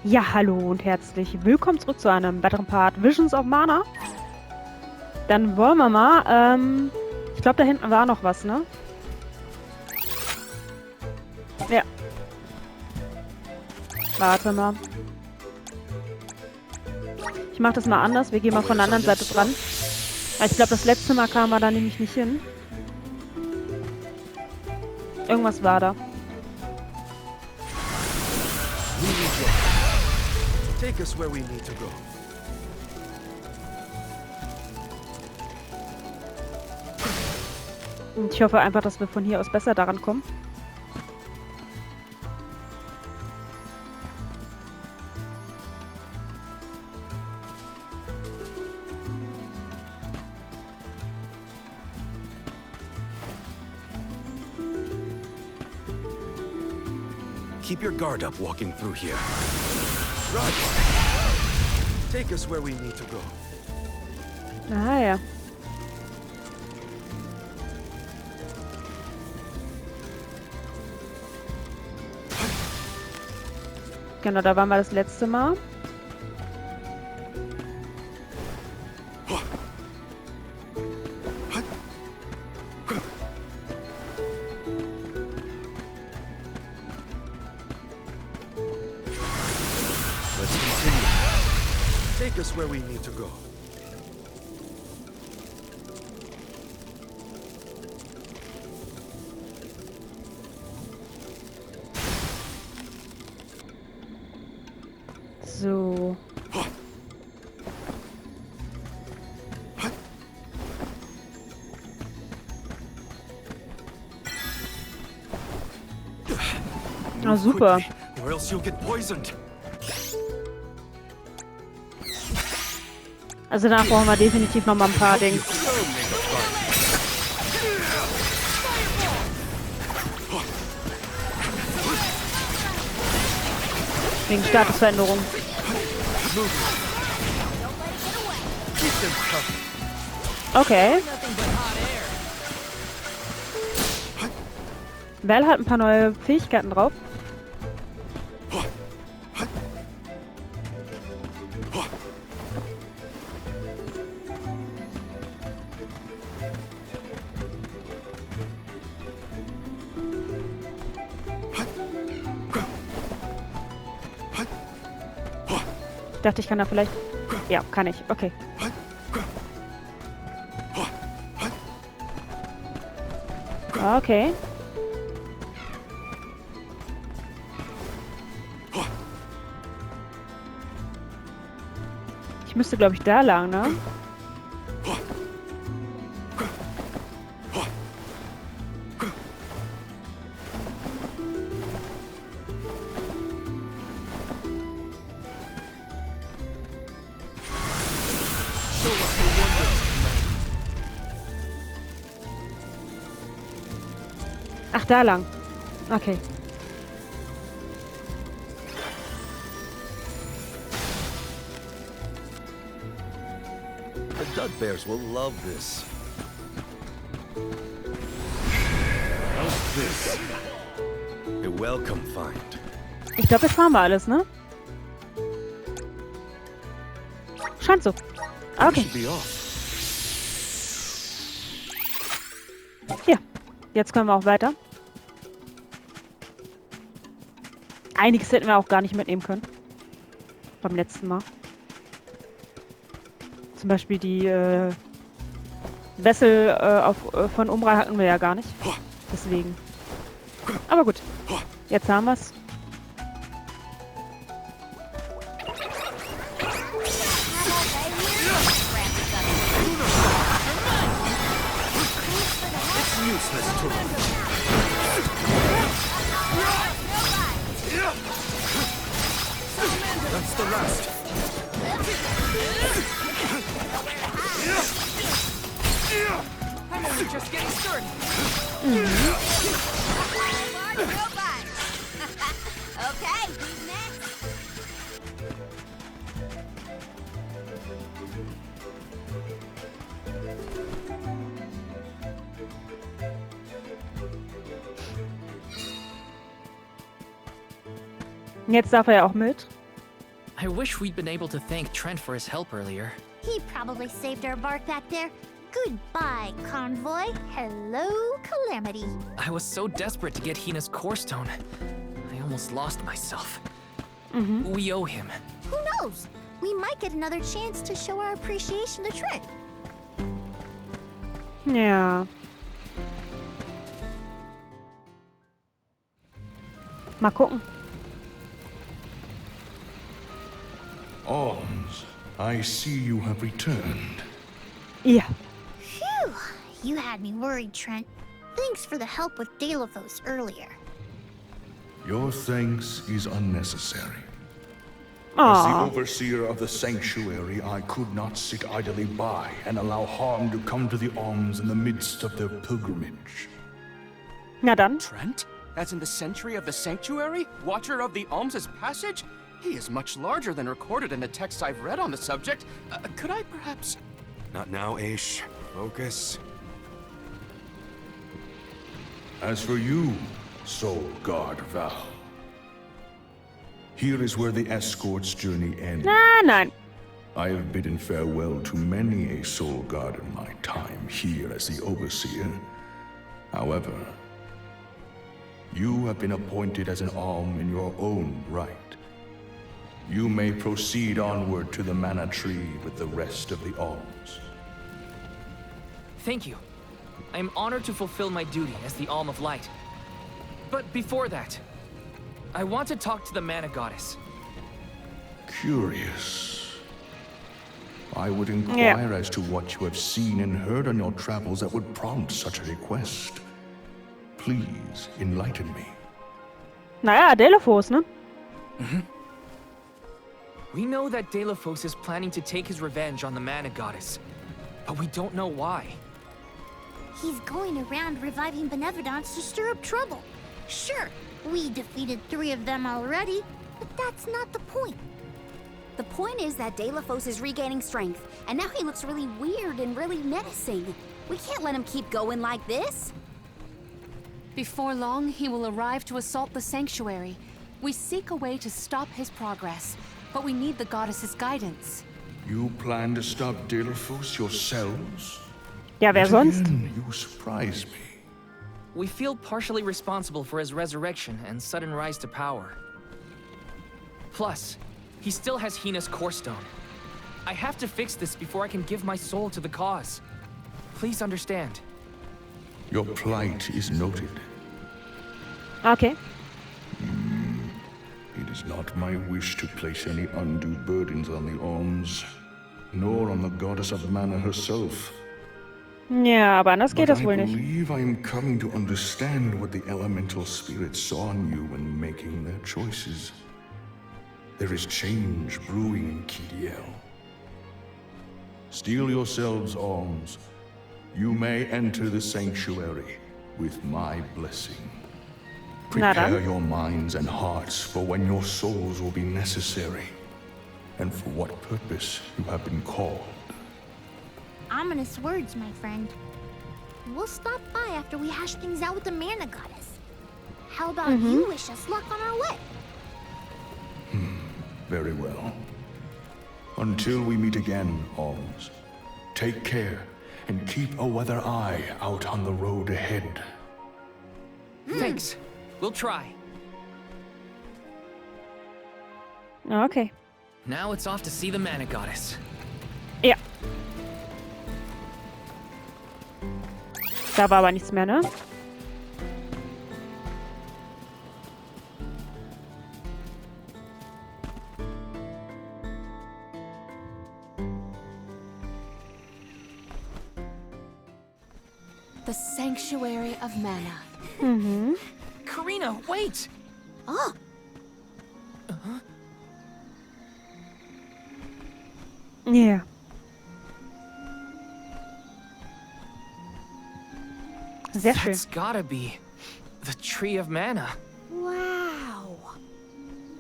Ja, hallo und herzlich willkommen zurück zu einem weiteren Part Visions of Mana. Dann wollen wir mal, ich glaube, da hinten war noch was, ne? Ja. Warte mal. Ich mache das mal anders. Wir gehen mal von der anderen Seite dran. Ich glaube, das letzte Mal kamen wir da nämlich nicht hin. Irgendwas war da. Take us where we need to go. Und ich hoffe einfach, dass wir von hier aus besser daran kommen. Keep your guard up walking through here. Right. Take us where we need to go. Ah ja. Genau, da waren wir das letzte Mal. Let's continue. Take us where we need to go. So. Ah, super. Quickly, or else you'll get poisoned. Also danach brauchen wir definitiv noch mal ein paar Dinge. Wegen Statusveränderung. Okay. Val hat ein paar neue Fähigkeiten drauf. Ich dachte, ich kann da vielleicht... Ja, kann ich. Okay. Okay. Ich müsste, glaube ich, da lang, ne? Ach, da lang. Okay. The Dudbears will love this. How's this? A welcome find. Ich glaube, jetzt haben wir alles, ne? Scheint so. Okay. Should be off. Hier. Jetzt können wir auch weiter. Einiges hätten wir auch gar nicht mitnehmen können. Beim letzten Mal. Zum Beispiel die Wessel von Umbra hatten wir ja gar nicht. Deswegen. Aber gut. Jetzt haben wir es. Useless tool. That's the last. I'm only just getting started. Okay, who's next? Jetzt darf er ja auch mit. I wish we'd been able to thank Trent for his help earlier. He probably saved our bark back there. Goodbye, convoy. Hello, calamity. I was so desperate to get Hina's core stone. I almost lost myself. We owe him. Who knows? We might get another chance to show our appreciation to Trent. Ja. Mal gucken. Alms, I see you have returned. Ja. Phew, you had me worried, Trent. Thanks for the help with Delaphos earlier. Your thanks is unnecessary. As the Oh. overseer of the sanctuary, I could not sit idly by and allow harm to come to the Alms in the midst of their pilgrimage. Na dann. Trent? As in the Sentry of the Sanctuary? Watcher of the Alms' Passage? He is much larger than recorded in the texts I've read on the subject. Could I perhaps... Not now, Aish. Focus. As for you, Soul Guard Val, here is where the escort's journey ends. Nein. I have bidden farewell to many a soul guard in my time here as the Overseer. However, you have been appointed as an Alm in your own right. You may proceed onward to the Mana Tree with the rest of the Alms. Thank you. I am honored to fulfill my duty as the Alm of Light. But before that, I want to talk to the Mana Goddess. Curious. I would inquire as to what you have seen and heard on your travels that would prompt such a request. Please enlighten me. Naja, Delaphos, ne? We know that Delaphos is planning to take his revenge on the Mana Goddess, but we don't know why. He's going around reviving benevolence to stir up trouble. Sure, we defeated 3 of them already, but that's not the point. The point is that Delaphos is regaining strength, and now he looks really weird and really menacing. We can't let him keep going like this. Before long, he will arrive to assault the sanctuary. We seek a way to stop his progress, but we need the goddess's guidance. You plan to stop Delaphos yourselves? Ja, wer Yet sonst? again, you surprise me. We feel partially responsible for his resurrection and sudden rise to power. Plus, he still has Hina's core stone. I have to fix this before I can give my soul to the cause. Please understand. Your plight is noted. Okay. It is not my wish to place any undue burdens on the Alms, nor on the goddess of mana herself. Ja, aber anders geht But das I wohl nicht. believe I am coming to understand what the elemental spirits saw in you when making their choices. There is change brewing in Kidiel. Steel yourselves, Alms. You may enter the sanctuary with my blessing. Na Prepare dann. your minds and hearts for when your souls will be necessary, and for what purpose you have been called. Ominous words, my friend. We'll stop by after we hash things out with the Mana Goddess. How about you wish us luck on our way? Very well. Until we meet again, Alms, take care and keep a weather eye out on the road ahead. Thanks. We'll try. Okay. Now it's off to see the Mana Goddess. Ja. Da war aber nichts mehr, ne? The Sanctuary of Mana. Mhm. Karina, wait! Oh, Ja. Sehr schön. That's gotta be the Tree of Mana. wow.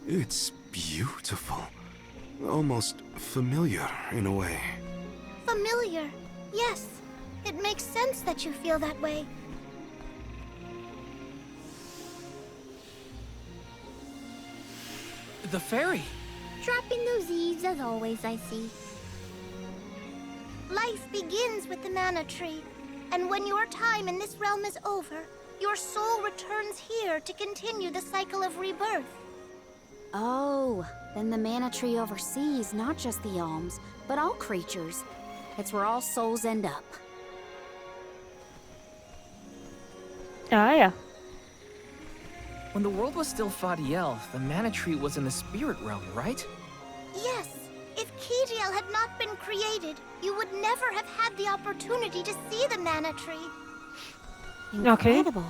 It's beautiful. Almost familiar in a way. Familiar. Yes. It makes sense that you feel that way. The fairy. Dropping those eaves as always, I see. Life begins with the mana tree, and when your time in this realm is over, your soul returns here to continue the cycle of rebirth. Oh, then the mana tree oversees not just the alms, but all creatures. It's where all souls end up. Ah ja. When the world was still Fadiel, the mana tree was in the spirit realm, right? Yes, if Kijiel had not been created, you would never have had the opportunity to see the mana tree. Incredible.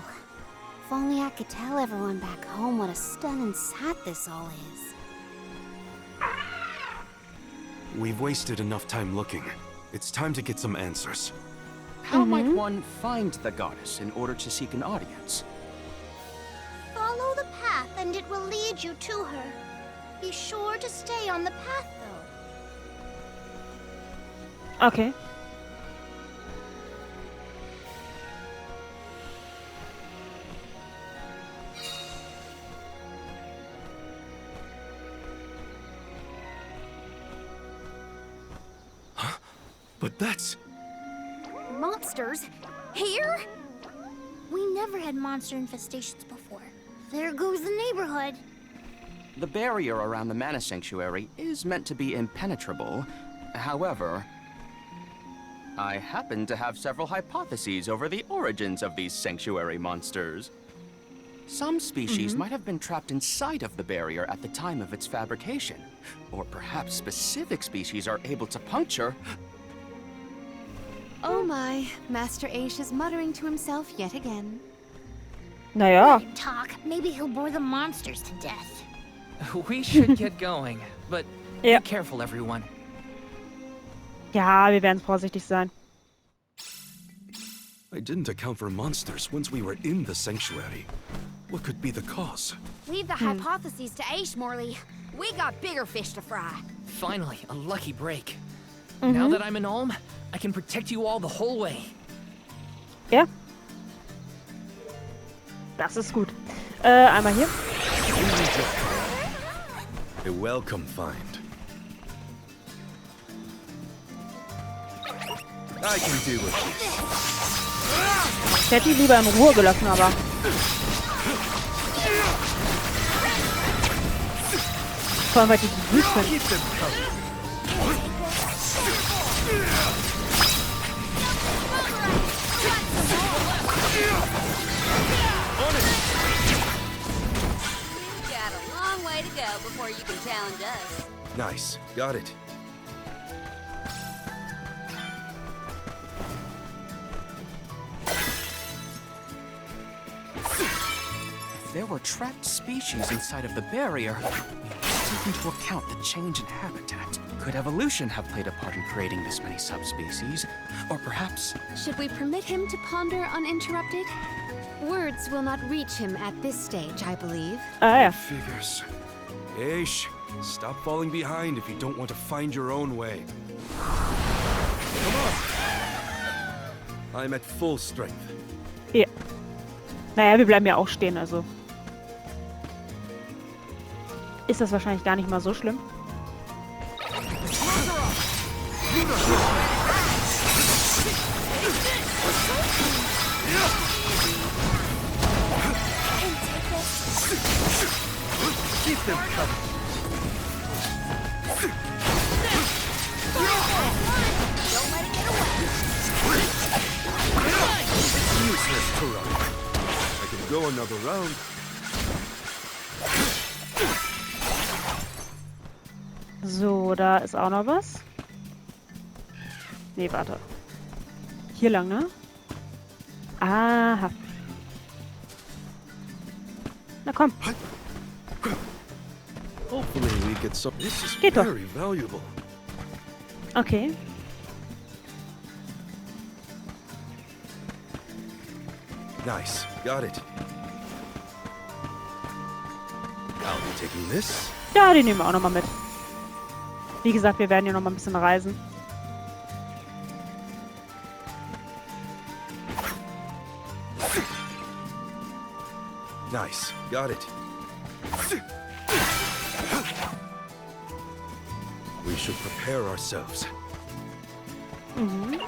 If only I could tell everyone back home what a stunning sight this all is. We've wasted enough time looking. It's time to get some answers. How might one find the goddess in order to seek an audience? Follow the path and it will lead you to her. Be sure to stay on the path, though. Okay. But that's... Monsters? Here? We never had monster infestations before. There goes the neighborhood. The barrier around the Mana Sanctuary is meant to be impenetrable. However, I happen to have several hypotheses over the origins of these sanctuary monsters. Some species might have been trapped inside of the barrier at the time of its fabrication. Or perhaps specific species are able to puncture... Oh my, Master Aish is muttering to himself yet again. Naja. Talk. Maybe he'll bore the monsters to death. We should get going, but Ja. be careful, everyone. Ja, wir werden vorsichtig sein. I didn't account for monsters once we were in the sanctuary. What could be the cause? Leave the hypotheses to Aish, Morley. We got bigger fish to fry. Finally, a lucky break. Now that I'm an Alm, I can protect you all the whole way. Ja. Das ist gut. Einmal hier. A welcome find. I can deal with this. Ich hätte ihn lieber in Ruhe gelassen, aber... Vor allem, weil die wüst sind. Got a long way to go before you can challenge us. Nice. Got it. If there were trapped species inside of the barrier, we must take into account the change in habitat. Could evolution have played a part in creating this many subspecies? Or perhaps... Should we permit him to ponder uninterrupted? Words will not reach him at this stage, I believe. Ah ja. Figures. Aish, stop falling behind if you don't want to find your own way. Come on! I'm at full strength. Ja. Naja, wir bleiben ja auch stehen, also... Ist das wahrscheinlich gar nicht mal so schlimm. Keep them coming. Don't let it get away. It's useless to run. I can go another round. So, da ist auch noch was. Nee, warte. Hier lang, ne? Aha. Na komm. Hopefully we get some. This is Geht doch. very valuable. Okay. Nice. Got it. I'll be taking this. Ja, die nehmen wir auch nochmal mit. Wie gesagt, wir werden hier nochmal ein bisschen reisen. Nice. Got it. should prepare ourselves. Mhm.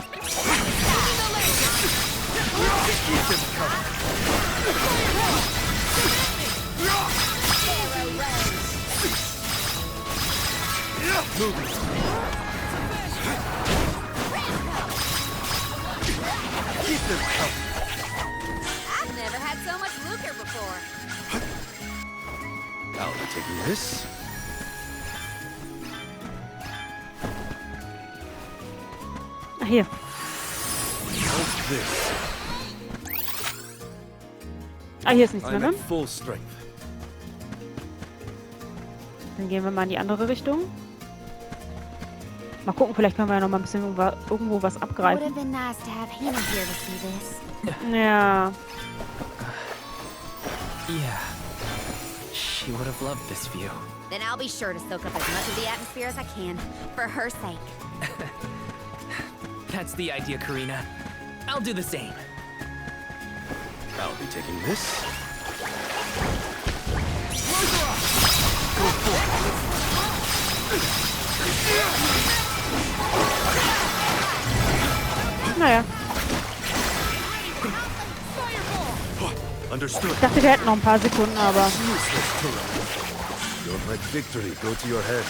I've never had so much lucre before. I'll be taking this. Ach, hier. How's this? Ah, hier ist nichts mehr, I'm ne? at full strength. Dann gehen wir mal in die andere Richtung. Mal gucken, vielleicht können wir ja noch mal ein bisschen irgendwo was Would Would have abgreifen. been nice to have Hina here to see this. Ja. Yeah. She would have loved this view. Then I'll be sure to soak up as much of the atmosphere as I can, for her sake. That's the idea, Karina. I'll do the same. I'll be taking this. Naja. Understood. Ich dachte, wir hätten noch ein paar Sekunden, aber... Don't let victory go to your head.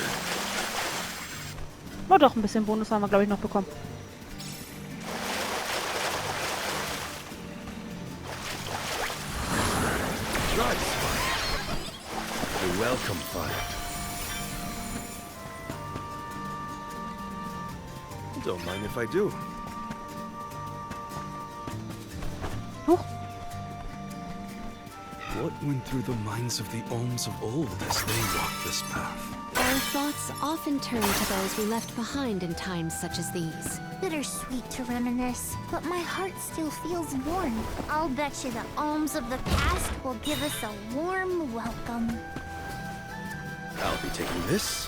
Oh doch, ein bisschen Bonus haben wir, glaube ich, noch bekommen. Nice. A welcome fire. Don't mind if I do. Huch. What went through the minds of the Alms of old as they walked this path? Our thoughts often turn to those we left behind in times such as these. Bittersweet to reminisce, but my heart still feels warm. I'll bet you the alms of the past will give us a warm welcome. I'll be taking this.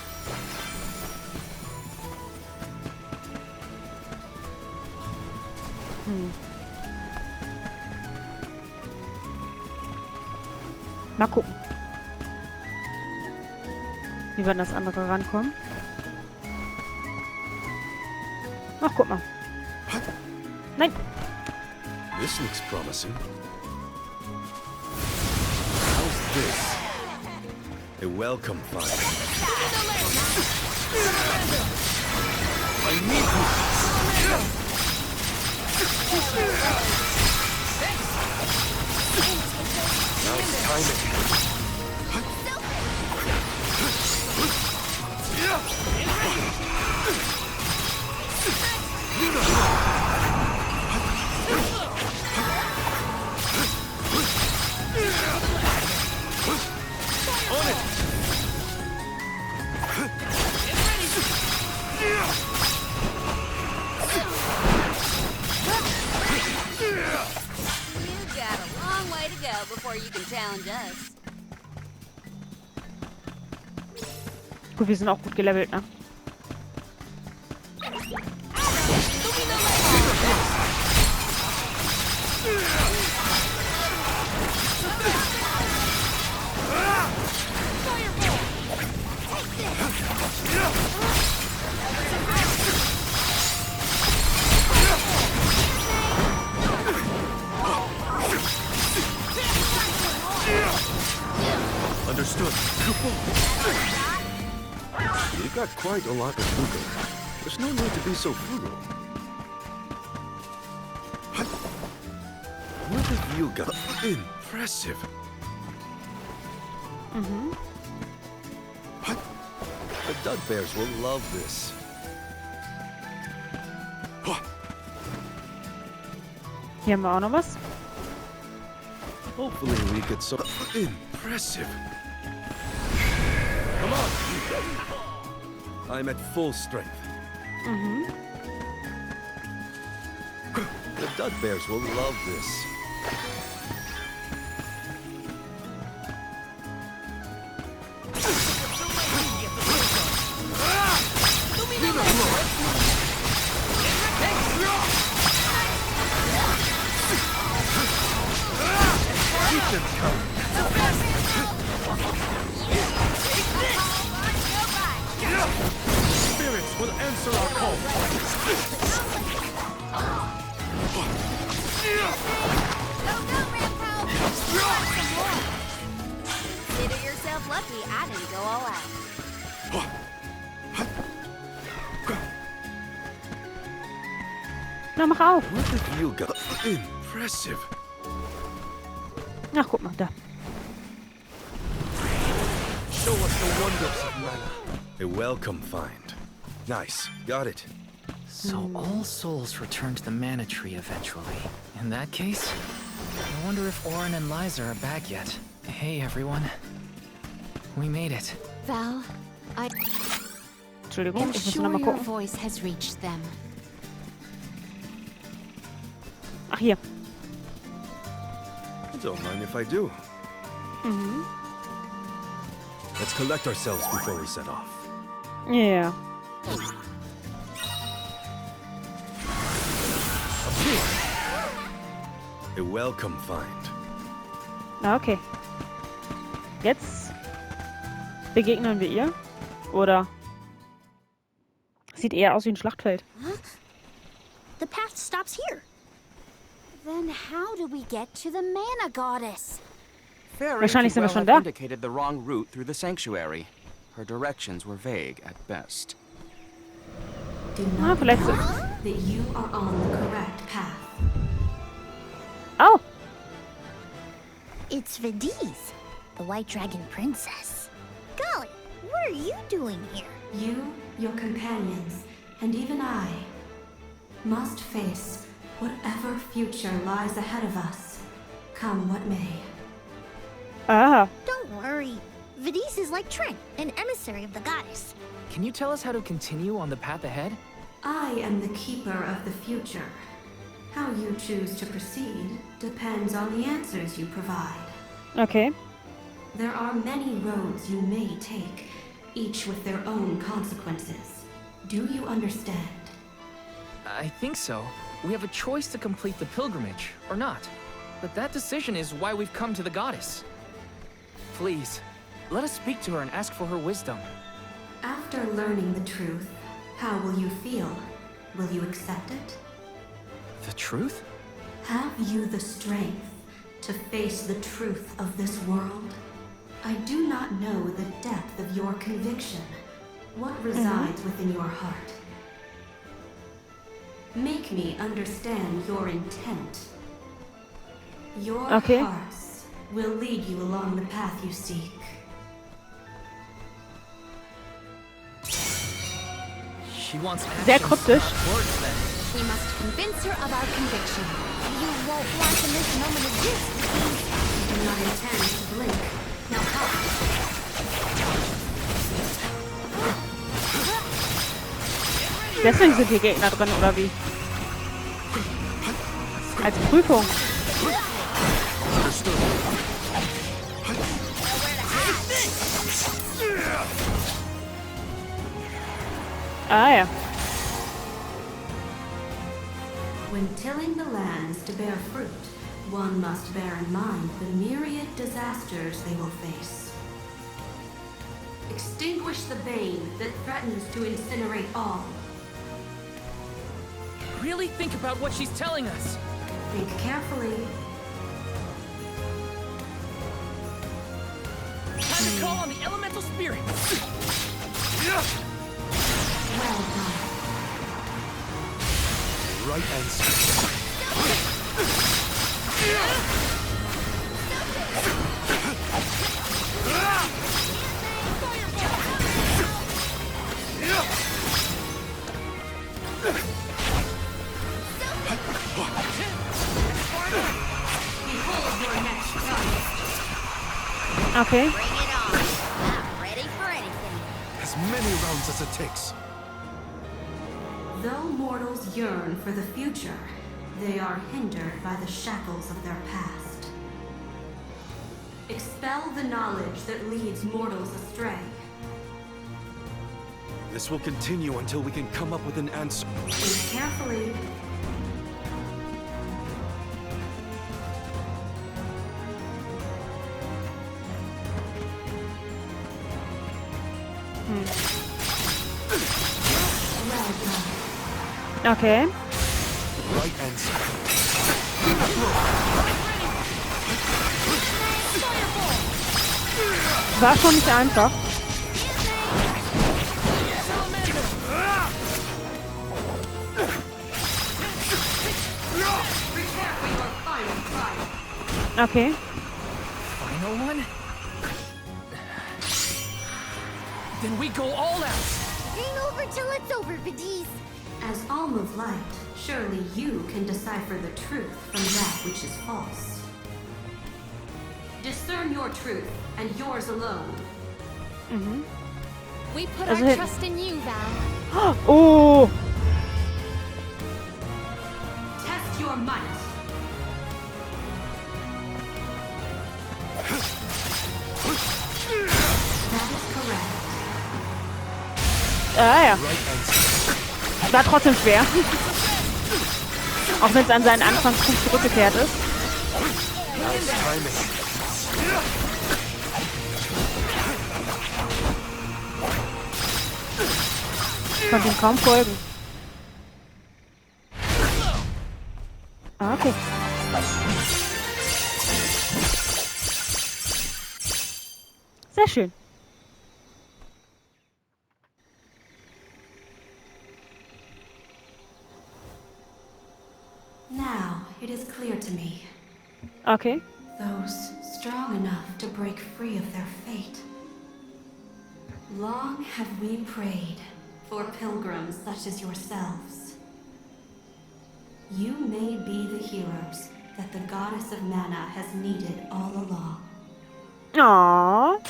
Mal gucken. Wie wir an das andere rankommen. Ach, guck mal. Nein. This looks promising. How's this? A welcome fire. I need you. Now's timing. You've got a long way to go before you can challenge us. Gut, wir sind auch gut gelevelt, ne? Understood. You got quite a lot of lucre. There's no need to be so frugal. What have you got? Impressive. The Dud Bears will love this. Hier haben wir auch noch was. Hopefully we get some impressive. Come on. I'm at full strength. The Dud Bears will love this. will answer our call. Consider yourself lucky I didn't go all out. Na, mach auf. What have you got? Impressive. Ach, guck mal, da. Show us the wonders of Mana. A welcome find. Nice. Got it. So all souls return to the mana tree eventually. In that case, I wonder if Orin and Liza are back yet. Hey, everyone. We made it. Val, I Entschuldigung, am ich muss sure noch mal your gucken. voice has reached them. Ach, hier. Don't mind if I do. Let's collect ourselves before we set off. Ja. A welcome find. Na, okay. Jetzt begegnen wir ihr. Oder? Sieht eher aus wie ein Schlachtfeld. The path stops here. Then how do we get to the Mana Goddess? Fairy Wahrscheinlich could sind wir well schon have da. indicated the wrong route through the sanctuary. Her directions were vague at best. Do Ah, not vielleicht. doubt that you are on the correct path. Oh! It's Vidi's, the White Dragon Princess. Golly, what are you doing here? You, your companions, and even I must face whatever future lies ahead of us, come what may. Ah. Don't worry. Vidi's is like Trent, an emissary of the goddess. Can you tell us how to continue on the path ahead? I am the keeper of the future. How you choose to proceed depends on the answers you provide. Okay. There are many roads you may take, each with their own consequences. Do you understand? I think so. We have a choice to complete the pilgrimage, or not. But that decision is why we've come to the goddess. Please, let us speak to her and ask for her wisdom. After learning the truth, how will you feel? Will you accept it? The truth? Have you the strength to face the truth of this world? I do not know the depth of your conviction. What resides within your heart? Make me understand your intent. Your Okay. hearts will lead you along the path you seek. She wants Sehr actions, kryptisch. not words, then. We must convince her of our conviction. You won't want to miss a moment of this. I do not intend to blink. Now come. Deswegen sind hier Gegner drin, oder wie? Als Prüfung. Ah ja. When tilling the lands to bear fruit, one must bear in mind the myriad disasters they will face. Extinguish the bane that threatens to incinerate all. Really think about what she's telling us. Think carefully. Time to call on the elemental spirit. Well done. Right answer. Behold your next target. Okay. Bring it on. I'm ready for anything. As many rounds as it takes. Though mortals yearn for the future, they are hindered by the shackles of their past. Expel the knowledge that leads mortals astray. This will continue until we can come up with an answer. Think carefully. Okay. Right answer. War schon nicht einfach. Okay. Final one? Then we go all out! Ain't over till it's over, Vidiz. As alm of light, surely you can decipher the truth from that which is false. Discern your truth, and yours alone. We put Also, our trust in you, Val. Oh! Test your might. That is correct. Ja. War trotzdem schwer. Auch wenn es an seinen Anfangspunkt zurückgekehrt ist. Nice timing. Ich konnte ihm kaum folgen. Ah, okay. Sehr schön. Now, it is clear to me. Okay. Those strong enough to break free of their fate. Long have we prayed for pilgrims such as yourselves. You may be the heroes that the goddess of Mana has needed all along. Aww.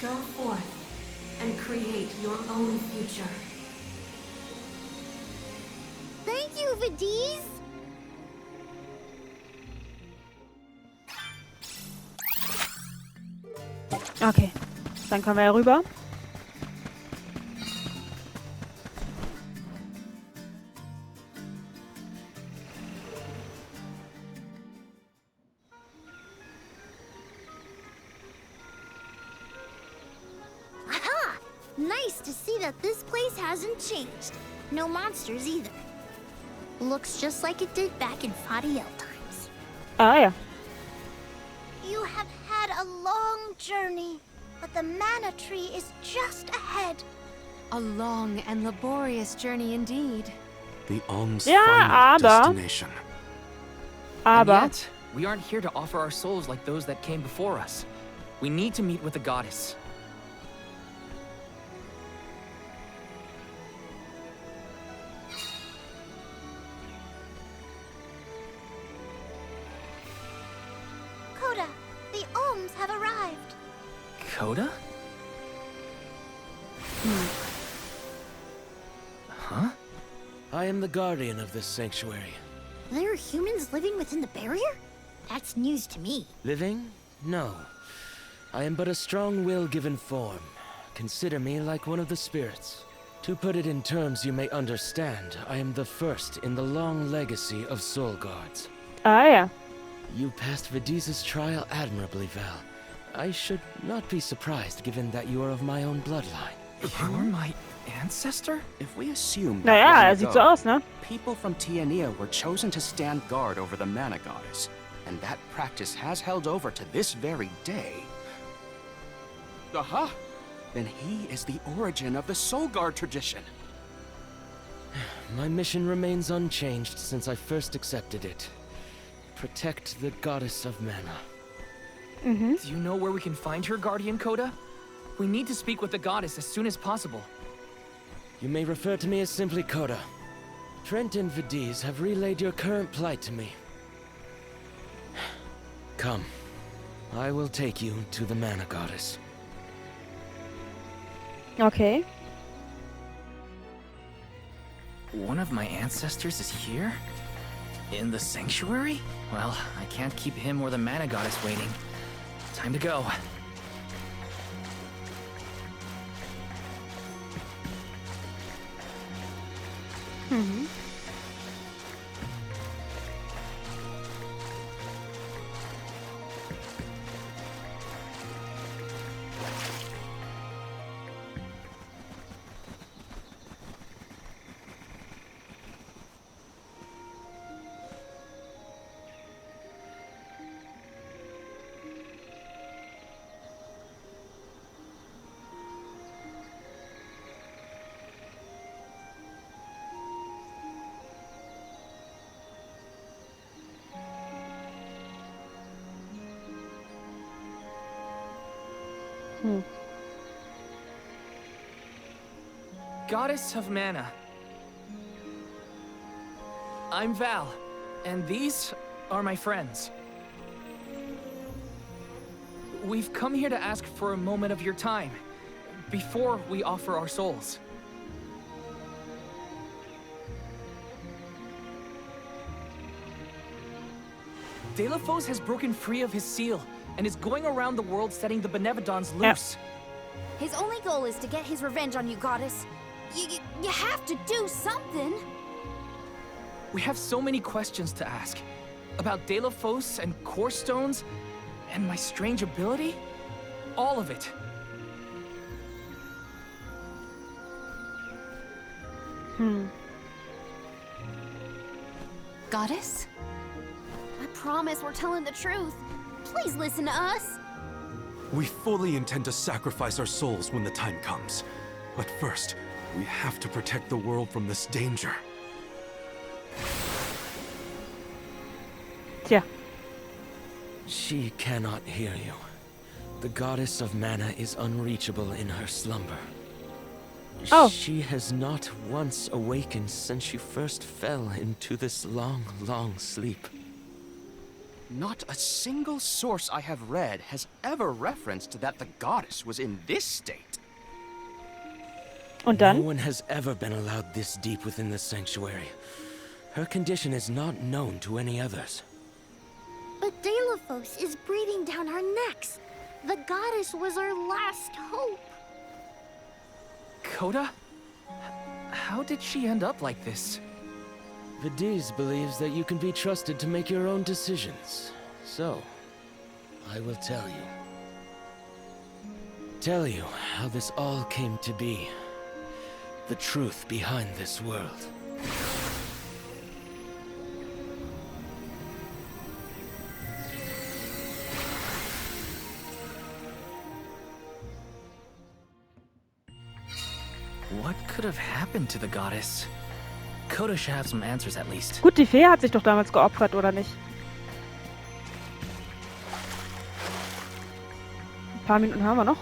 Go forth and create your own future. Thank you, Vidiz. Okay. Dann können wir ja rüber. Aha! Nice to see that this place hasn't changed. No monsters either. Looks just like it did back in Fadiel times. Ah ja. You have had a long journey, but the mana tree is just ahead. A long and laborious journey indeed. The alm's Ja, final aber- destination. And Aber yet, we aren't here to offer our souls like those that came before us. We need to meet with the goddess. Coda, the alms have arrived. Coda? Huh? I am the guardian of this sanctuary. There are humans living within the barrier? That's news to me. Living? No. I am but a strong will given form. Consider me like one of the spirits. To put it in terms you may understand, I am the first in the long legacy of soul guards. ah ja. You passed Vidiz's trial admirably, Val. I should not be surprised given that you are of my own bloodline. You're my ancestor? If we assume Naja, that long sieht so ago, aus, ne? people from Tiania were chosen to stand guard over the Mana Goddess, and that practice has held over to this very day. Aha! Then he is the origin of the Soul Guard tradition. My mission remains unchanged since I first accepted it. Protect the goddess of Mana. Do you know where we can find her, Guardian Coda? We need to speak with the goddess as soon as possible. You may refer to me as simply Coda. Trent and Vidiz have relayed your current plight to me. Come. I will take you to the Mana Goddess. Okay. One of my ancestors is here? In the sanctuary? Well, I can't keep him or the Mana Goddess waiting. Time to go. Goddess of Mana. I'm Val, and these are my friends. We've come here to ask for a moment of your time, before we offer our souls. Delafos has broken free of his seal, and is going around the world setting the Benevodons loose. His only goal is to get his revenge on you, Goddess. You have to do something. We have so many questions to ask. About Delafos and core stones, and my strange ability. All of it. Goddess? I promise we're telling the truth. Please listen to us. We fully intend to sacrifice our souls when the time comes. But first, we have to protect the world from this danger. Tja. She cannot hear you. The goddess of mana is unreachable in her slumber. Oh. She has not once awakened since she first fell into this long, long sleep. Not a single source I have read has ever referenced that the goddess was in this state. Und No dann? one has ever been allowed this deep within the sanctuary. Her condition is not known to any others. But Delafos is breathing down our necks. The goddess was our last hope. Coda? How did she end up like this? Vidiz believes that you can be trusted to make your own decisions. So, I will tell you. Tell you how this all came to be. The truth behind this world. What could have happened to the goddess? Coda should have some answers at least. Gut, die Fee hat sich doch damals geopfert, oder nicht? Ein paar Minuten haben wir noch.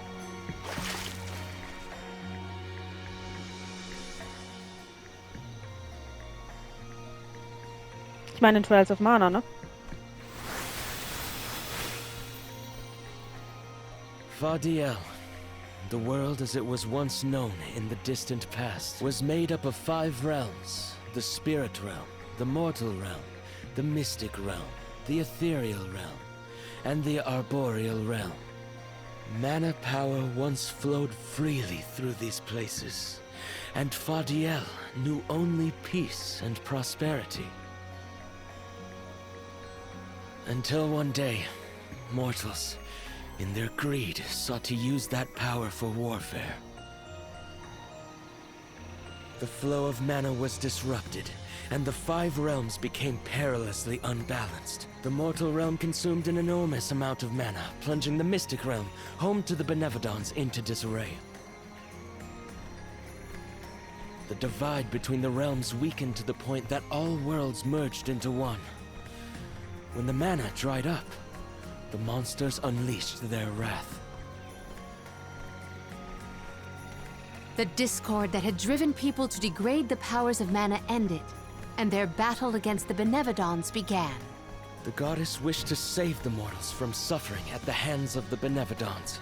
Ich meine in Trials of Mana, ne? Fadiel, the world as it was once known in the distant past, was made up of 5 realms. The spirit realm, the mortal realm, the mystic realm, the ethereal realm, and the arboreal realm. Mana power once flowed freely through these places, and Fadiel knew only peace and prosperity. Until one day, mortals, in their greed, sought to use that power for warfare. The flow of mana was disrupted, and the 5 realms became perilously unbalanced. The mortal realm consumed an enormous amount of mana, plunging the mystic realm, home to the Benevodons, into disarray. The divide between the realms weakened to the point that all worlds merged into one. When the mana dried up, the monsters unleashed their wrath. The discord that had driven people to degrade the powers of mana ended, and their battle against the Benevodons began. The goddess wished to save the mortals from suffering at the hands of the Benevodons.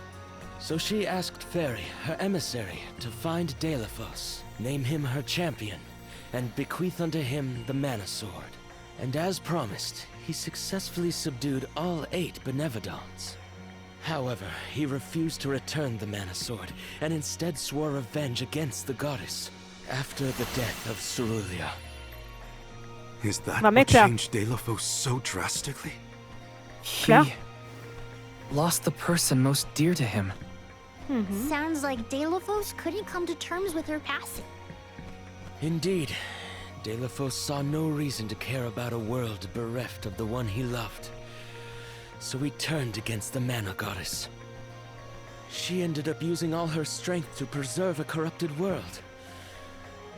So she asked Fairy, her emissary, to find Delafos, name him her champion, and bequeath unto him the Mana Sword. And as promised, he successfully subdued all 8 Benevodons. However, he refused to return the Mana Sword, and instead swore revenge against the goddess, after the death of Cerulia. Is that War mir what klar. changed Delafos so drastically? He Klar. lost the person most dear to him. Sounds like Delafos couldn't come to terms with her passing. Indeed, Delafos saw no reason to care about a world bereft of the one he loved. So he turned against the Mana Goddess. She ended up using all her strength to preserve a corrupted world.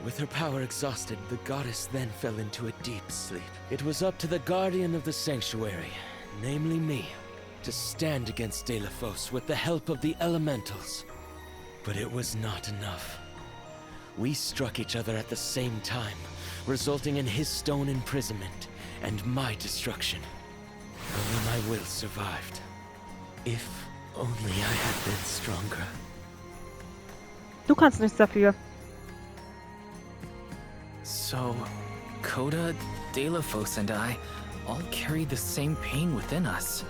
With her power exhausted, the goddess then fell into a deep sleep. It was up to the guardian of the sanctuary, namely me, to stand against Delafos with the help of the elementals. But it was not enough. We struck each other at the same time, resulting in his stone imprisonment and my destruction. Only my will survived. If only I had been stronger. Du kannst nichts dafür. So, Coda, Delafos, and I all carry the same pain within us.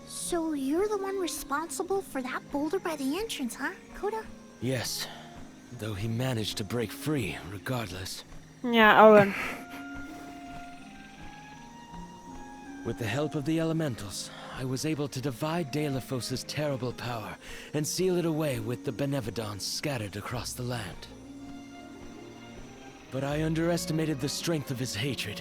So you're the one responsible for that boulder by the entrance, huh, Coda? Yes, though he managed to break free regardless. Ja, Owen. With the help of the elementals, I was able to divide Delafos' terrible power and seal it away with the Benevodons scattered across the land. But I underestimated the strength of his hatred.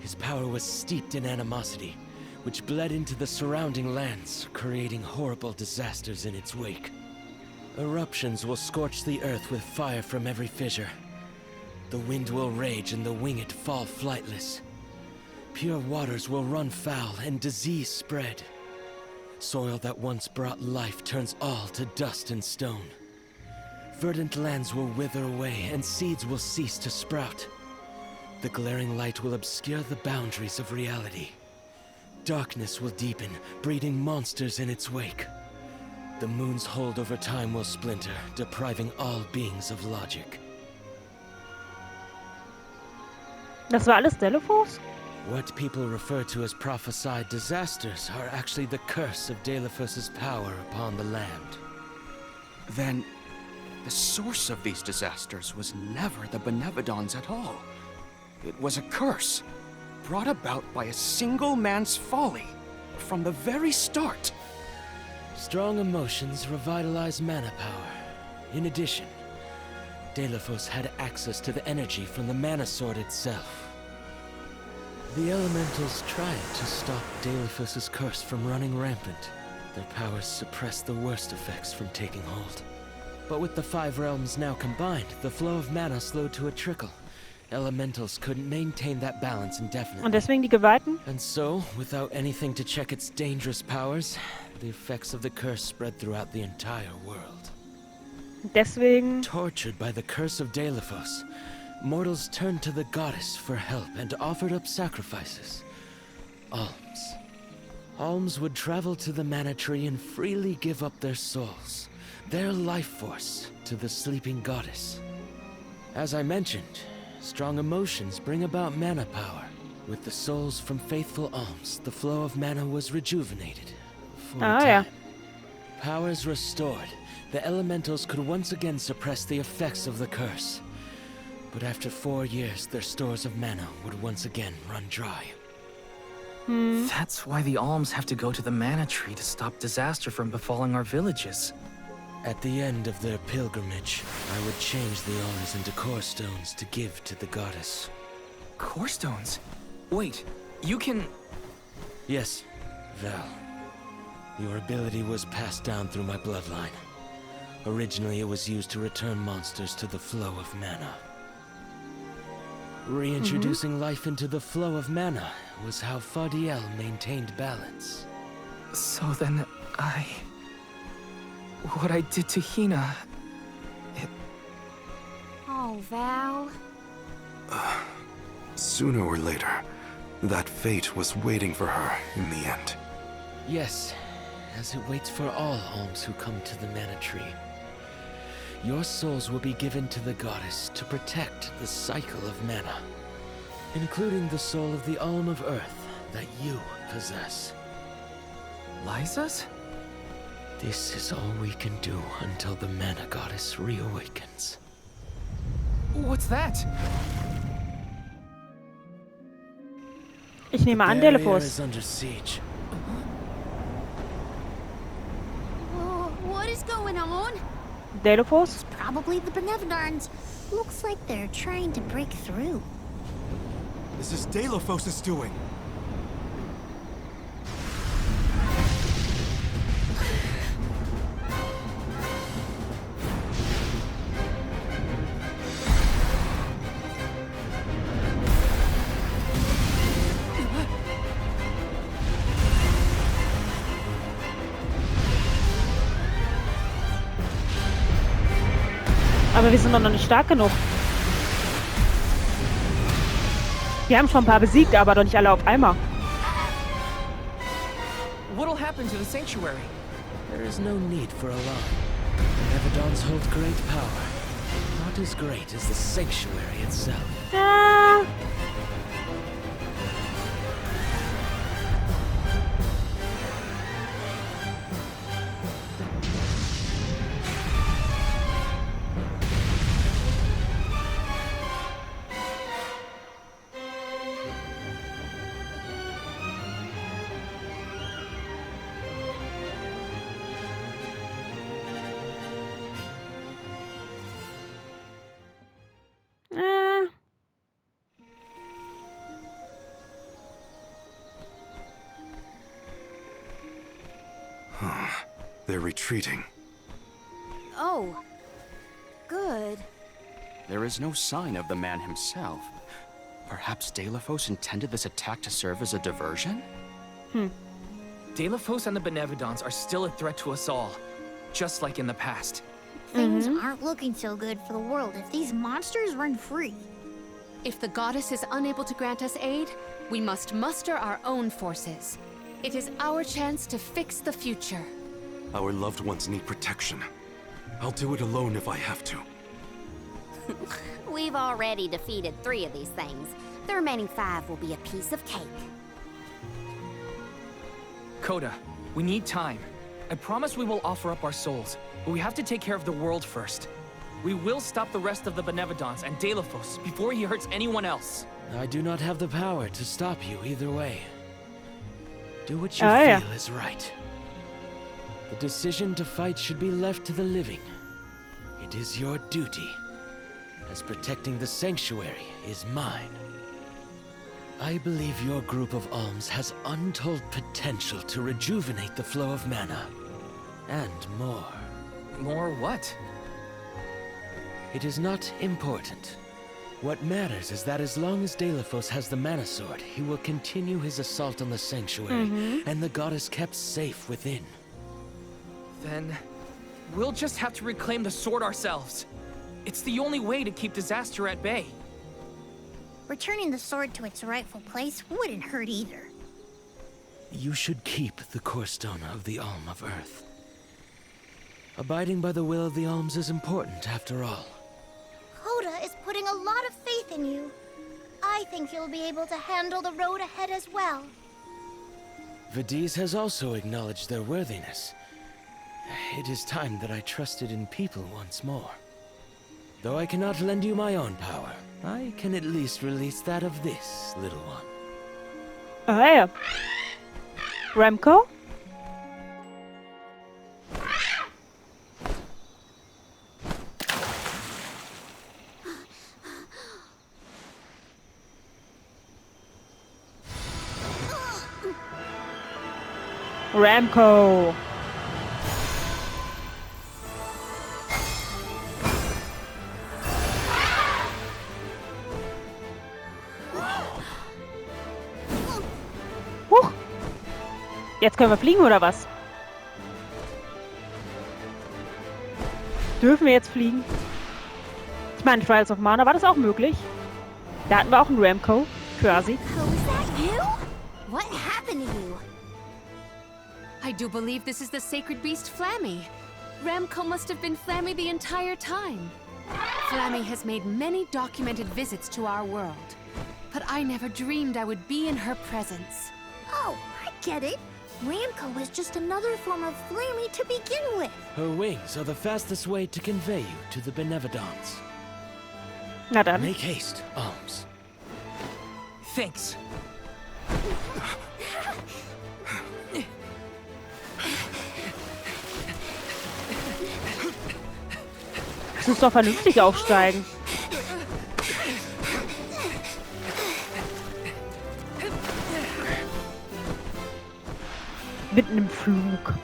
His power was steeped in animosity, which bled into the surrounding lands, creating horrible disasters in its wake. Eruptions will scorch the earth with fire from every fissure. The wind will rage and the winged fall flightless. Pure waters will run foul and disease spread. Soil that once brought life turns all to dust and stone. Verdant lands will wither away and seeds will cease to sprout. The glaring light will obscure the boundaries of reality. Darkness will deepen, breeding monsters in its wake. The moon's hold over time will splinter, depriving all beings of logic. Das war alles Delafos? What people refer to as prophesied disasters are actually the curse of Delafos' power upon the land. Then, the source of these disasters was never the Benevodons at all. It was a curse, brought about by a single man's folly, from the very start. Strong emotions revitalize mana power. In addition, Delafos had access to the energy from the mana sword itself. The elementals tried to stop Delafos' curse from running rampant. Their powers suppressed the worst effects from taking hold. But with the 5 realms now combined, the flow of mana slowed to a trickle. Elementals couldn't maintain that balance indefinitely. Und deswegen die Geweihten? And so, without anything to check its dangerous powers, the effects of the curse spread throughout the entire world. Deswegen... Tortured by the curse of Delafos, mortals turned to the goddess for help and offered up sacrifices. Alms. Alms would travel to the mana tree and freely give up their souls, their life force, to the sleeping goddess. As I mentioned, strong emotions bring about mana power. With the souls from faithful alms, the flow of mana was rejuvenated. For a time. Yeah. Powers restored, the elementals could once again suppress the effects of the curse. But after 4 years, their stores of mana would once again run dry. That's why the alms have to go to the mana tree to stop disaster from befalling our villages. At the end of their pilgrimage, I would change the alms into core stones to give to the goddess. Core stones? Wait, you can... Yes, Val. Your ability was passed down through my bloodline. Originally, it was used to return monsters to the flow of mana. Reintroducing life into the flow of mana was how Fadiel maintained balance. So then, what I did to Hina... Oh, Val. Sooner or later, that fate was waiting for her in the end. Yes, as it waits for all alms who come to the mana tree. Your souls will be given to the goddess to protect the cycle of mana, including the soul of the alm of earth that you possess. Liza's? This is all we can do until the mana goddess reawakens. What's that? Ich nehme an, The barrier Delafos. is under siege. Oh, what is going on? Delafos? Probably the Benevodons. Looks like they're trying to break through. This is Delafos' doing. Aber wir sind doch noch nicht stark genug. Wir haben schon ein paar besiegt, aber doch nicht alle auf einmal. What'll happen to the sanctuary? There is no need for alarm. The Nevadons hold great power. Not as great as the sanctuary itself. Ah. They're retreating. Oh. Good. There is no sign of the man himself. Perhaps Delafos intended this attack to serve as a diversion? Delafos and the Benevodons are still a threat to us all, just like in the past. Things aren't looking so good for the world if these monsters run free. If the goddess is unable to grant us aid, we must muster our own forces. It is our chance to fix the future. Our loved ones need protection. I'll do it alone if I have to. We've already defeated 3 of these things. The remaining 5 will be a piece of cake. Coda, we need time. I promise we will offer up our souls, but we have to take care of the world first. We will stop the rest of the Benevodons and Delafos before he hurts anyone else. I do not have the power to stop you either way. Do what you feel is right. The decision to fight should be left to the living. It is your duty, as protecting the sanctuary is mine. I believe your group of alms has untold potential to rejuvenate the flow of mana. And more. More what? It is not important. What matters is that as long as Delafos has the Mana Sword, he will continue his assault on the sanctuary, and the goddess kept safe within. Then we'll just have to reclaim the sword ourselves. It's the only way to keep disaster at bay. Returning the sword to its rightful place wouldn't hurt either. You should keep the core stone of the Alm of Earth. Abiding by the will of the alms is important, after all. Coda is putting a lot of faith in you. I think you'll be able to handle the road ahead as well. Vidiz has also acknowledged their worthiness. It is time that I trusted in people once more. Though I cannot lend you my own power, I can at least release that of this little one. Oh ja. Remco? Remco. Jetzt können wir fliegen, oder was? Dürfen wir jetzt fliegen? Ich meine, Trials of Mana, war das auch möglich? Da hatten wir auch einen Remco, quasi. Oh, is that you? What happened to you? I do believe this is the sacred beast Flammy. Ramco must have been Flammy the entire time. Flammy has made many documented visits to our world, but I never dreamed I would be in her presence. Oh, I get it. Ramco was just another form of Flammy to begin with. Her wings are the fastest way to convey you to the Benevodons. Na dann. Make haste, alms. Thanks. Das muss doch vernünftig aufsteigen. Mitten im Flug.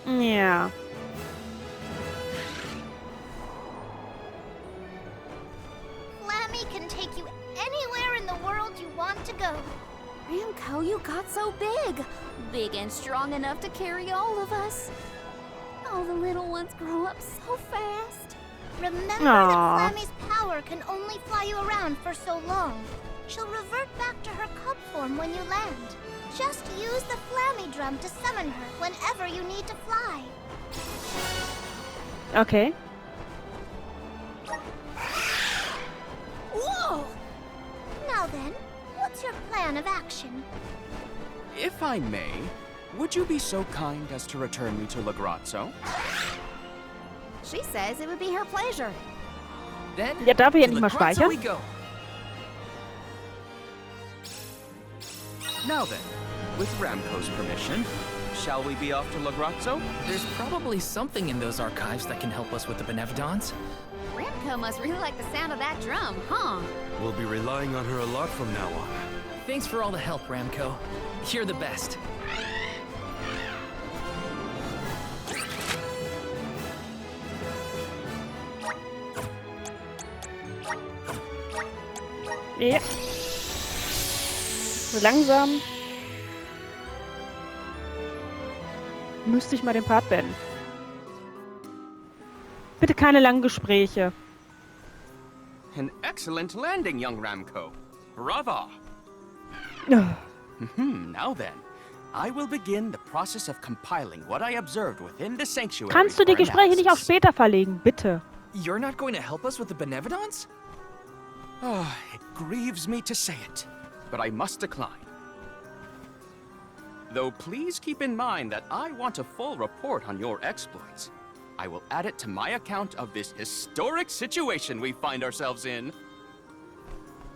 Ja. Flammy can take you go. Ramco, you got so big. Big and strong enough to carry all of us. All the little ones grow up so fast. Remember Aww. that Flammy's power can only fly you around for so long. She'll revert back to her cub form when you land. Just use the Flammy drum to summon her whenever you need to fly. Okay. Whoa! Now then, what's your plan of action? If I may, would you be so kind as to return me to Lagrazzo? She says it would be her pleasure. Then, Ja, darf ich to endlich mal Lagrazzo we speichern? go. Now then, with Ramco's permission, shall we be off to Lagrazzo? There's probably something in those archives that can help us with the Benevodons. Ramco must really like the sound of that drum, huh? We'll be relying on her a lot from now on. Thanks for all the help, Ramco. You're the best. Ja. So langsam müsste ich mal den Part beenden. Bitte keine langen Gespräche. An excellent landing, young Ramco. Brava! Now then, I will begin the process of compiling what I observed within the sanctuary. Kannst du die for Gespräche nicht auf analysis. später verlegen, bitte? You're not going to help us with the Benevodons? Ah, it grieves me to say it, but I must decline. Though please keep in mind that I want a full report on your exploits. I will add it to my account of this historic situation we find ourselves in.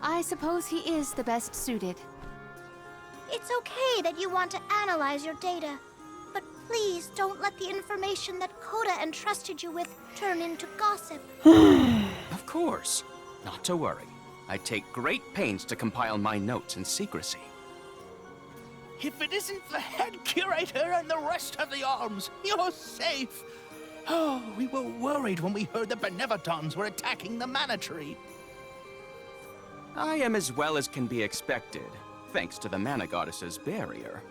I suppose he is the best suited. It's okay that you want to analyze your data, but please don't let the information that Coda entrusted you with turn into gossip. Of course, not to worry. I take great pains to compile my notes in secrecy. If it isn't the head curator and the rest of the alms, you're safe. Oh, we were worried when we heard the Benevodons were attacking the Mana Tree. I am as well as can be expected, thanks to the Mana Goddess's barrier.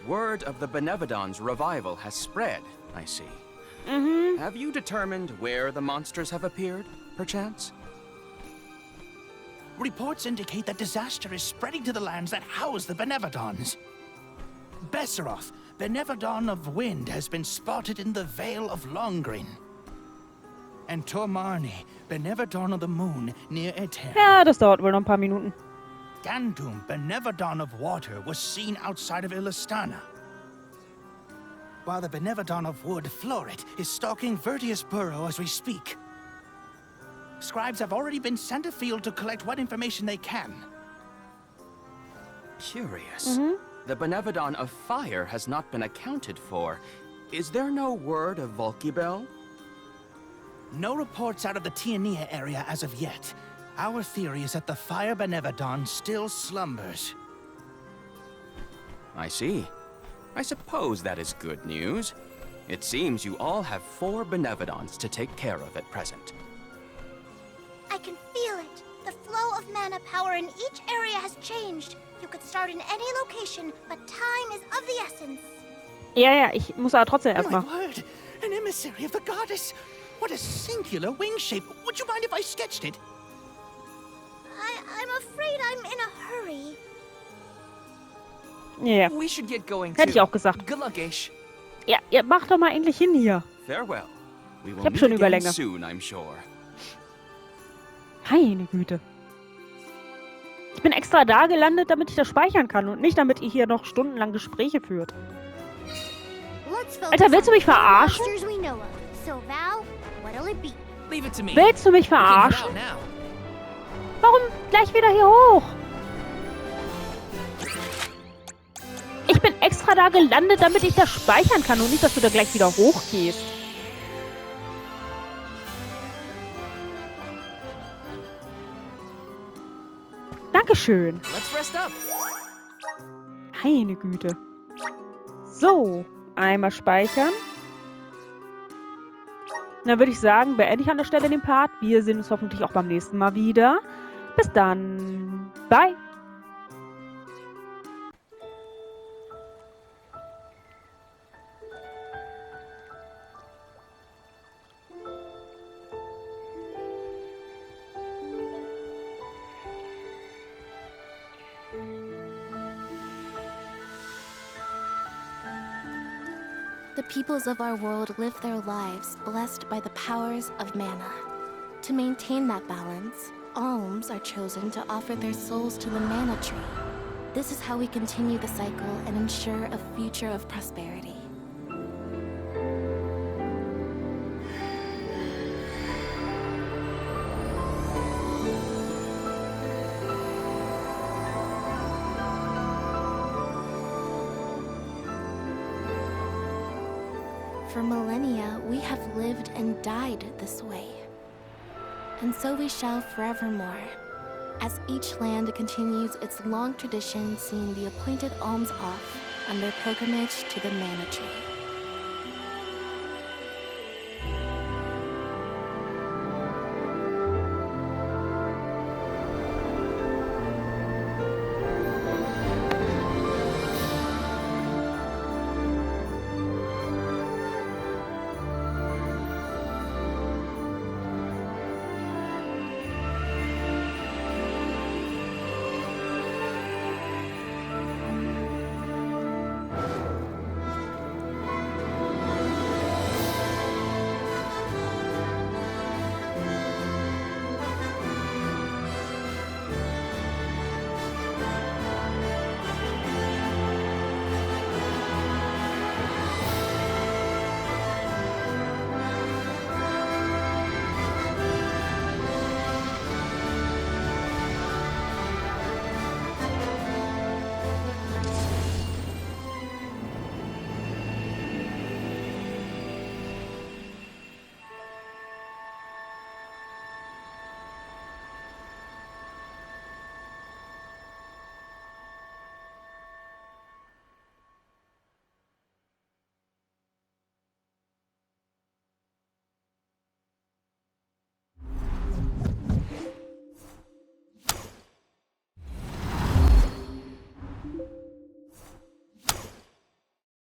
Word of the Benevodons' revival has spread, I see. Have you determined where the monsters have appeared, perchance? Reports indicate that disaster is spreading to the lands that house the Benevodons. Besseroth, Benevodon of Wind, has been spotted in the Vale of Longgreen. And Tormarni, Benevodon of the Moon, near Eter. Ja, das dauert wohl noch ein paar Minuten. Gandum, Benevodon of Water, was seen outside of Illistana. While the Benevodon of Wood, Florit, is stalking Vertius Burrow as we speak. Scribes have already been sent afield to collect what information they can. Curious. The Benevodon of Fire has not been accounted for. Is there no word of Volkibel? No reports out of the Tiania area as of yet. Our theory is that the Fire Benevodon still slumbers. I see. I suppose that is good news. It seems you all have 4 Benevodons to take care of at present. I can feel it. The flow of mana power in each area has changed. You could start in any location, but time is of the essence. Ja, ich muss aber trotzdem My erstmal. word! An emissary of the goddess! What a singular wing shape! Would you mind if I sketched it? I'm afraid I'm in a hurry. Ja. We should get going Hätte ich too. auch gesagt. Good luck, Ish. Ja, mach doch mal endlich hin hier. Farewell. We will hab meet schon again Überlänge. soon, I'm sure. Meine Güte. Ich bin extra da gelandet, damit ich das speichern kann und nicht, damit ihr hier noch stundenlang Gespräche führt. Let's focus Alter, willst du on mich the verarschen? monsters we know of. So Val, what'll it be? Leave it to me. Willst du mich We can head verarschen? out now. Warum gleich wieder hier hoch? Ich bin extra da gelandet, damit ich das speichern kann und nicht, dass du da gleich wieder hochgehst. Dankeschön. Let's rest up. Meine Güte. So, einmal speichern. Dann würde ich sagen, beende ich an der Stelle den Part. Wir sehen uns hoffentlich auch beim nächsten Mal wieder. Bis dann. Bye. The peoples of our world live their lives blessed by the powers of mana. To maintain that balance, alms are chosen to offer their souls to the mana tree. This is how we continue the cycle and ensure a future of prosperity. For millennia, we have lived and died this way. And so we shall forevermore, as each land continues its long tradition seeing the appointed alms off on their pilgrimage to the mana tree.